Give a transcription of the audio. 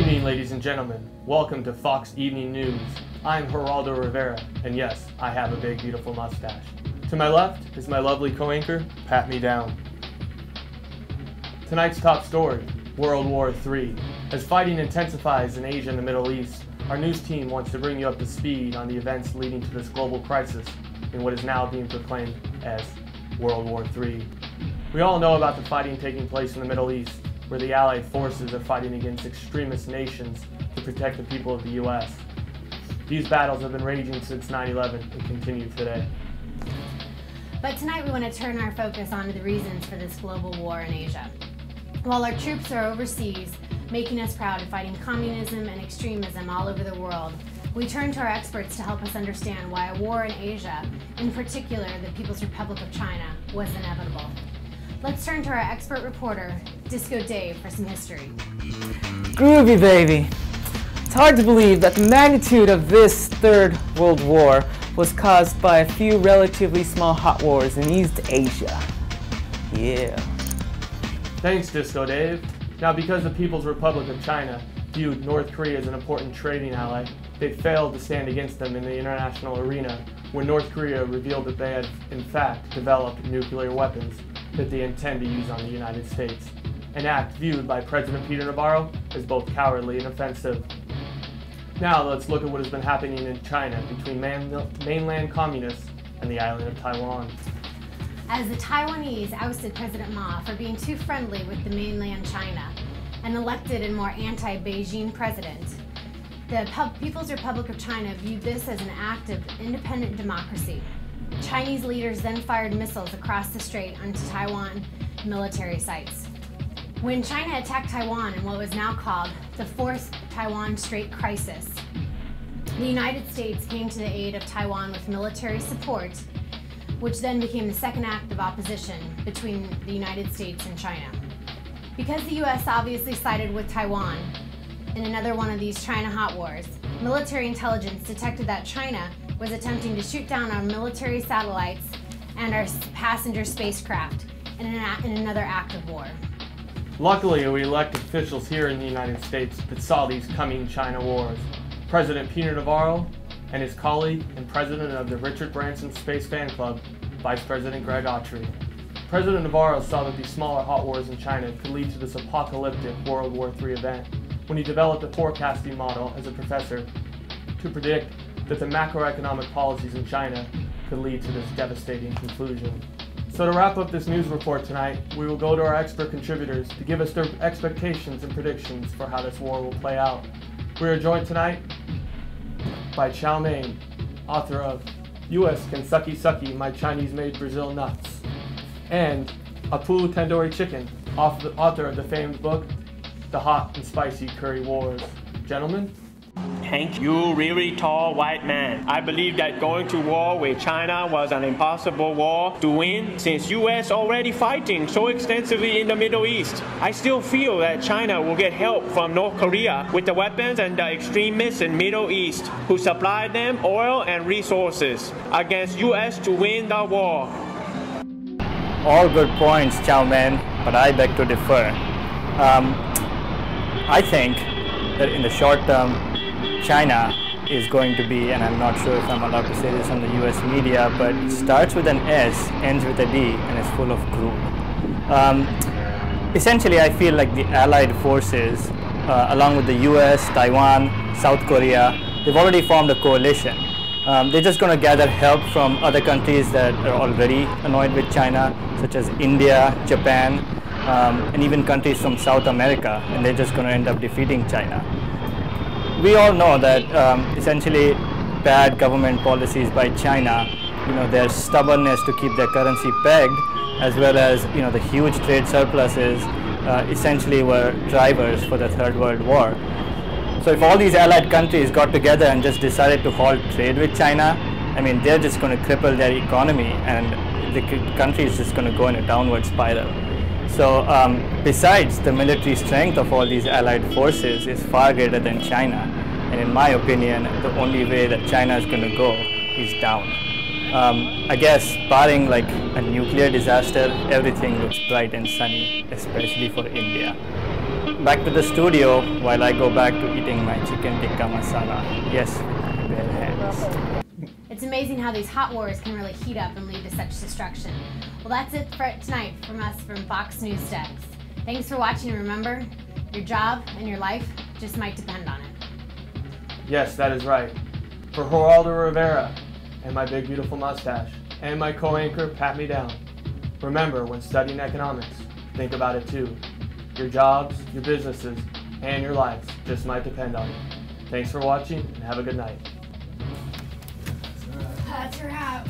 evening, ladies and gentlemen. Welcome to Fox Evening News. I'm Geraldo Rivera, and yes, I have a big, beautiful mustache. To my left is my lovely co-anchor, Pat Me Down. Tonight's top story, World War III. As fighting intensifies in Asia and the Middle East, our news team wants to bring you up to speed on the events leading to this global crisis in what is now being proclaimed as World War III. We all know about the fighting taking place in the Middle East, where the Allied forces are fighting against extremist nations to protect the people of the U.S. These battles have been raging since 9/11 and continue today. But tonight we want to turn our focus onto the reasons for this global war in Asia. While our troops are overseas, making us proud of fighting communism and extremism all over the world, we turn to our experts to help us understand why a war in Asia, in particular the People's Republic of China, was inevitable. Let's turn to our expert reporter, Disco Dave, for some history. Groovy, baby. It's hard to believe that the magnitude of this Third World War was caused by a few relatively small hot wars in East Asia. Yeah. Thanks, Disco Dave. Now, because the People's Republic of China viewed North Korea as an important trading ally, they failed to stand against them in the international arena, where North Korea revealed that they had, in fact, developed nuclear weapons that they intend to use on the United States, an act viewed by President Peter Navarro as both cowardly and offensive. Now let's look at what has been happening in China between mainland communists and the island of Taiwan. As the Taiwanese ousted President Ma for being too friendly with the mainland China and elected a more anti-Beijing president, the People's Republic of China viewed this as an act of independent democracy. Chinese leaders then fired missiles across the strait onto Taiwan military sites. When China attacked Taiwan in what was now called the Fourth Taiwan Strait Crisis, the United States came to the aid of Taiwan with military support, which then became the second act of opposition between the United States and China. Because the US obviously sided with Taiwan in another one of these China hot wars, military intelligence detected that China was attempting to shoot down our military satellites and our passenger spacecraft in another act of war. Luckily, we elected officials here in the United States that saw these coming China wars. President Peter Navarro and his colleague and president of the Richard Branson Space Fan Club, Vice President Greg Autry. President Navarro saw that these smaller hot wars in China could lead to this apocalyptic World War III event when he developed a forecasting model as a professor to predict that the macroeconomic policies in China could lead to this devastating conclusion. So to wrap up this news report tonight, we will go to our expert contributors to give us their expectations and predictions for how this war will play out. We are joined tonight by Chow Mein, author of US Can Sucky Sucky My Chinese-Made Brazil Nuts, and Apu Tandoori Chicken, author of the famed book, The Hot and Spicy Curry Wars. Gentlemen? Hank, you really tall white man. I believe that going to war with China was an impossible war to win since US already fighting so extensively in the Middle East. I still feel that China will get help from North Korea with the weapons and the extremists in Middle East who supply them oil and resources against US to win the war. All good points, Chow Mein, but I beg to differ. I think that in the short term, China is going to be, and I'm not sure if I'm allowed to say this on the US media, but it starts with an S, ends with a D, and is full of crude. Essentially, I feel like the Allied forces, along with the US, Taiwan, South Korea, they've already formed a coalition. They're just going to gather help from other countries that are already annoyed with China, such as India, Japan, and even countries from South America, and they're just going to end up defeating China. We all know that essentially bad government policies by China, their stubbornness to keep their currency pegged, as well as the huge trade surpluses, essentially were drivers for the Third World War. So if all these allied countries got together and just decided to halt trade with China, I mean, they're just going to cripple their economy, and the country is just going to go in a downward spiral. So besides, the military strength of all these allied forces is far greater than China, and in my opinion, the only way that China is going to go is down. I guess barring like a nuclear disaster, everything looks bright and sunny, especially for India. back to the studio while I go back to eating my chicken tikka masala. Yes, bare hands. It's amazing how these hot wars can really heat up and lead to such destruction. Well, that's it for tonight from us from Fox News Desk. Thanks for watching, and remember, your job and your life just might depend on it. Yes, that is right. For Geraldo Rivera and my big beautiful mustache, and my co-anchor Pat Me Down, remember, when studying economics, think about it too. Your jobs, your businesses, and your lives just might depend on it. Thanks for watching, and have a good night. That's a wrap.